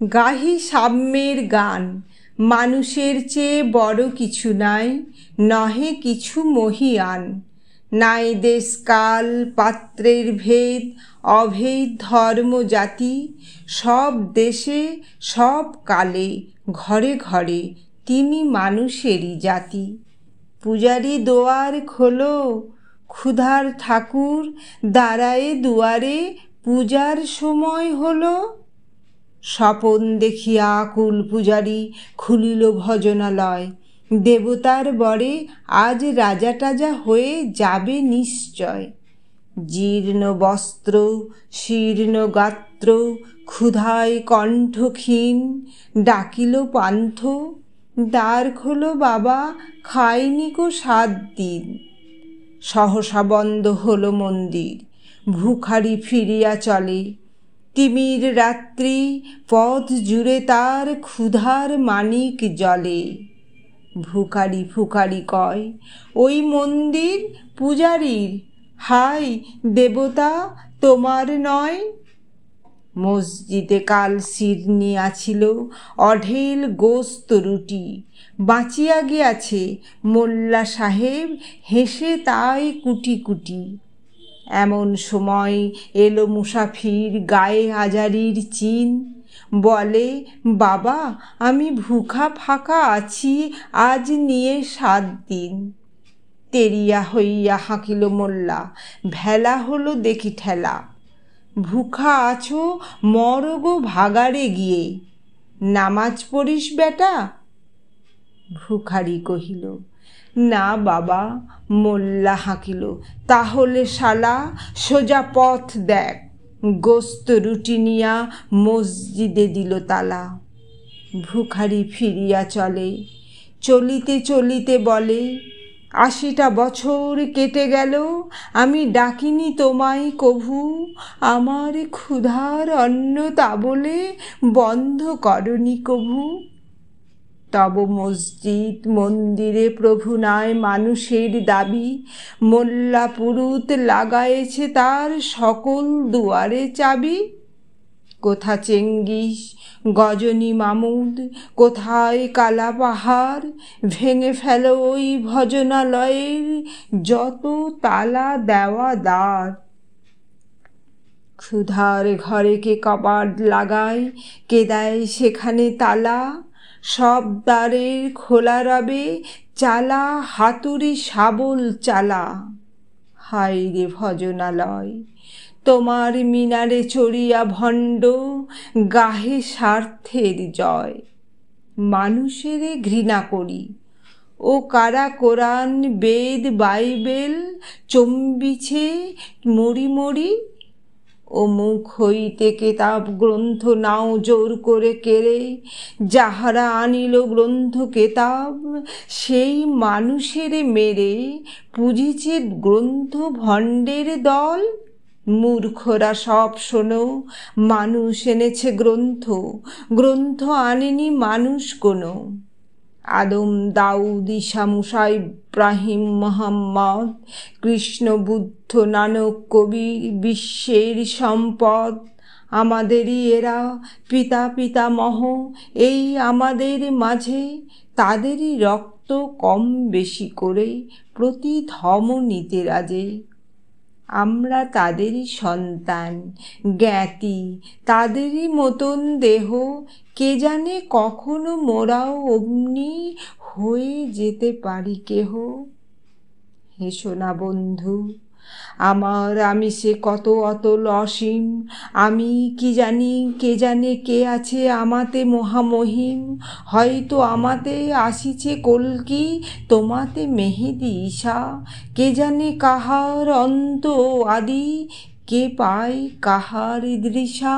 গাহি সাম্যের গান, মানুষের চেয়ে বড় কিছু নাই, নহে কিছু মহিয়ান। নাই দেশ কাল পাত্রের ভেদ, অভেদ ধর্ম জাতি, সব দেশে সব কালে ঘরে ঘরে তিনি মানুষেরই জাতি। পূজারি দোয়ার খোলো, ক্ষুধার ঠাকুর দাঁড়ায়ে দুয়ারে, পূজার সময় হলো। স্বপন দেখিয়া আকুল পূজারি খুলিল ভজনালয়, দেবতার বরে আজ রাজা টাজা হয়ে যাবে নিশ্চয়। জীর্ণ বস্ত্র শীর্ণ গাত্র, ক্ষুধায় কণ্ঠ ক্ষীণ, ডাকিল পান্থ, দ্বার খোলো বাবা, খাইনি কো 7 দিন। সহসা বন্ধ হলো মন্দির, ভুখারি ফিরিয়া চলে। তিমির রাত্রি, পথ জুড়ে তার ক্ষুধার মানিক জ্বলে। ভুখারি ফুকারি কয়, ওই মন্দির পূজারীর, হাই দেবতা তোমার নয়। মসজিদে কাল শিরনি আছিল, অঢেল গোস্ত রুটি, বাঁচিয়া গিয়াছে মোল্লা সাহেব হেসে তাই কুটি কুটি। এমন সময় এলো মুসাফির, গায়ে হাজারির চিন, বলে বাবা আমি ভুখা ফাঁকা আছি, আজ নিয়ে 7 দিন। তেরিয়া হইয়া হাঁকিল মোল্লা, ভেলা হলো দেখি ঠেলা। ভুখা আছো মরো গো ভাগাড়ে গিয়ে, নামাজ পড়িস বেটা? ভুখারি কহিল, না বাবা। মোল্লা হাঁকিল, তাহলে শালা সোজা পথ দেখ। গোস্ত রুটি নিয়া মসজিদে দিল তালা। ভুখারি ফিরিয়া চলে, চলিতে চলিতে বলে, 80টা বছর কেটে গেল, আমি ডাকিনি তোমায় কভু, আমার ক্ষুধার অন্ন তা বলে বন্ধ করনি কভু। তব মসজিদ মন্দিরে প্রভু নাই মানুষের দাবি, মোল্লা পুরুত লাগায়েছে তার সকল দুয়ারে চাবি। কোথা চেঙ্গিস গজনী মামুদ, কোথায় কালা পাহাড়, ভেঙে ফেলো ওই ভজনালয়ের যত তালা দেওয়া দ্বার। ক্ষুধার ঘরে কে কবাট লাগায়, কে দেয় সেখানে তালা, সব দ্বারের খোলা রবে, চালা হাতুড়ি শাবল চালা। হায় রে ভজনালয়, তোমার মিনারে চড়িয়া ভণ্ড, গাহে স্বার্থের জয়। মানুষেরে ঘৃণা করি, ও কারা কোরআন বেদ বাইবেল চম্বিছে মরি মরি। ও মুখ হইতে কেতাব গ্রন্থ নাও জোর করে কেড়ে, যাহারা আনিল গ্রন্থ কেতাব সেই মানুষেরে মেরে, পুজিছে গ্রন্থ ভণ্ডের দল। মূর্খরা সব শোনো, মানুষ এনেছে গ্রন্থ, গ্রন্থ আনেনি মানুষ কোনো। আদম দাউদ ঈসা মুসা ইব্রাহিম মোহাম্মদ, কৃষ্ণ বুদ্ধ নানক কবির বিশ্বের সম্পদ। আমাদেরই এরা পিতা পিতামহ, এই আমাদের মাঝে তাদেরই রক্ত কম বেশি করে প্রতি ধমনীতে রাজে। আমরা তাদেরই সন্তান জ্ঞাতি, তাদেরই মতন দেহ, কে জানে কখনো মোরাও অমনি হয়ে যেতে পারি কেহ। হেসো না বন্ধু আমার, আমি সে কত অতল অসীম, আমি কি জানি কে জানে কে আছে আমাতে মহামহিম। হয়তো আমাতে আসিছে কল্কি, তোমাতে মেহেদি ঈশা, কে জানে কাহার অন্ত আদি, কে পায় কাহার দৃশা।